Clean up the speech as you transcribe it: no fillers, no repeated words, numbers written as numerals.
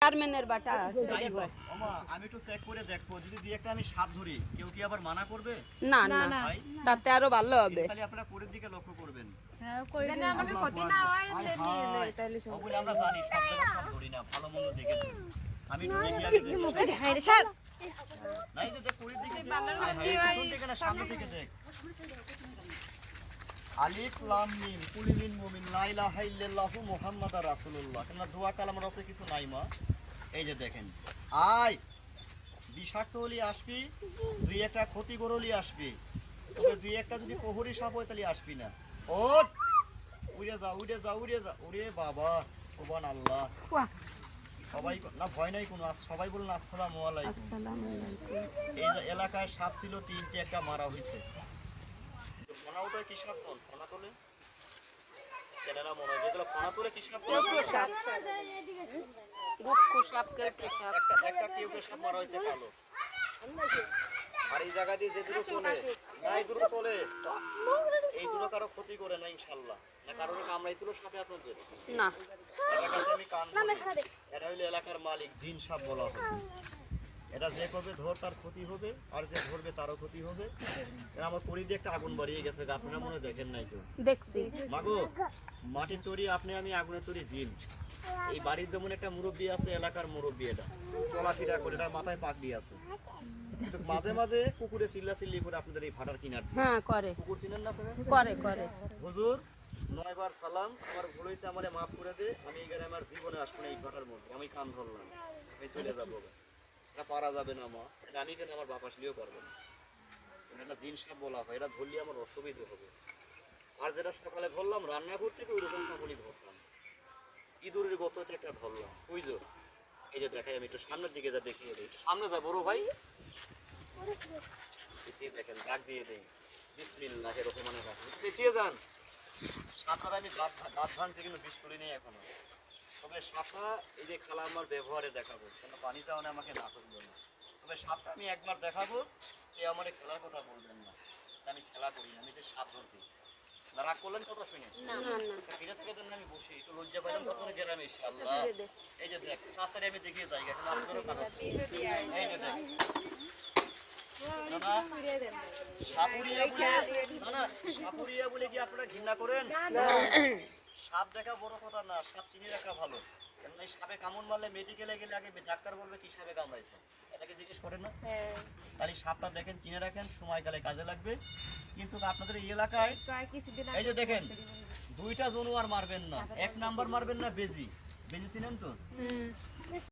চেয়ারম্যানের বাটা যাই হোক ওমা আমি একটু চেক করে দেখবো যদি দুই একটা আমি সাপ ধরি কেউ কি আবার মানা করবে না না ভাই তাতে আরো ভালো হবে। খালি আপনারা পরের দিকে লক্ষ্য করবেন যেন আমাকে ক্ষতি না হয় নিয়ে নেই তাহলে ওগুলো আমরা জানি সব জায়গায় সব ধরি না ভালো মন্দ দেখে ধরি আমি একটু দেখি আগে দেখি নাই যে দেখ পরের দিকে পিছন থেকে না সামনে থেকে দেখ আলিফ লাম মিম কুল মিন মুমিন লা ইলাহা ইল্লাল্লাহু মুহাম্মাদুর রাসূলুল্লাহ তোমরা দোয়া কালামের উপরে কিছু নাই মা এই যে দেখেন আয় বিষাক্ত হলি আসবি দুই একটা ক্ষতি করলি আসবি তবে দুই একটা যদি প্রহরী সাপ হয় তাহলে আসবি না ওঠ উড়ে যা উড়ে যা উড়ে যা ওরে বাবা সুবহানাল্লাহ সবাই না ভয় নাই কোনো সবাই বলুন আসসালামু আলাইকুম। এই যে এলাকায় সাপ ছিল তিনটে একটা মারা হয়েছে ফোনা ওটা কি সাপ কোন ফোনা তোলে কেননা মনে হয় যেগুলো ফোনা তোলে কি সাপ গুক্কু সাপ কেউটে সাপ একটা কেউটে সাপ মারা হয়েছে কালো আর এই জায়গা দিয়ে যে দূরে চলে না এই দূরে চলে এই দূরে কারো ক্ষতি করে না ইনশাল্লাহ না কারোর কামড়াইছিল সাপে আপনাদের না এটার কাছে আমি কান ধরি এটা হইলো এলাকার মালিক জিন সাপ বলা হয় এটা যে করবে ধর তার ক্ষতি হবে আর যে ধরবে তারও ক্ষতি হবে আমার পরিধি একটা আগুন বাড়িয়ে গেছে আপনারা মনে দেখেন নাই কেউ দেখছি মাগো মাটির তৈরি আপনি আমি আগুনের তৈরি জিন এই বাড়ির যেমন একটা মুরব্বী আছে এলাকার মুরব্বী এটা চলাফেরা করে তার মাথায় পাগড়ি আছে কিন্তু মাঝে মাঝে কুকুরে চিল্লাচিল্লি করে আপনাদের এই ভাটার কিনার হ্যাঁ করে কুকুর চিনেন না আপনারা করে হুজুর 9 বার সালাম আমার ভুল হয়েছে আমারে মাফ করে দে আমি এই গ্রামে আমার জীবনে আসবো না এই ভাটার মধ্যে আমি কান ধরলাম আমি চলে যাবো এটা পারা যাবে না মা এটা আমি কেন আমার বাপ আসলেও পারবো না এটা জিন সাপ বলা হয় এটা ধরলে আমার অসুবিধা হবে আর যেটা সকালে ধরলাম রান্না করতে ওই রকম সকলই ধরলাম ইঁদুরের গত একটা ধরলাম বুঝছো এই যে দেখাই আমি একটু সামনের দিকে যা দেখিয়ে দিই সামনে যা বড় ভাই পিছিয়ে দেখেন ডাক দিয়ে দেই বিসমিল্লাহির রহমানির রহিম পিছিয়ে যান সাপটার আমি দাঁত ভাঙছি কিন্তু বিষ করি নেই এখনো তবে সাপটা এই যে খেলা আমার ব্যবহারে দেখাবো কেন পানি চাওয়ানে আমাকে না করবো না তবে সাপটা আমি একবার দেখাবো সে আমার খেলার কথা বলবেন না আমি খেলা করি আমি যে সাপ ধরতে রাগ করলেন কথা শুনে ফিরে থেকে দেন আমি বসি একটু লজ্জা পাইলাম তখন গ্রামে এসে আল্লাহ এই যে দেখ রাস্তায় আমি দেখিয়ে যাই এখন আপনাদেরও কাজ আছে এই যে দেখ সাপুরিয়া বলে কি আপনারা ঘৃণা করেন সাপ দেখা বড় কথা না সাপ চিনি রাখা ভালো কারণ এই সাপে কামড় মারলে মেডিকেলে গেলে আগে ডাক্তার বলবে কি সাপে কামড়াইছে এটাকে জিজ্ঞেস করেন না তাহলে সাপটা দেখেন চিনে রাখেন সময়কালে কাজে লাগবে কিন্তু আপনাদের এই এলাকায় এই যে দেখেন দুইটা জনু আর মারবেন না এক নাম্বার মারবেন না বেজি চিনেন তো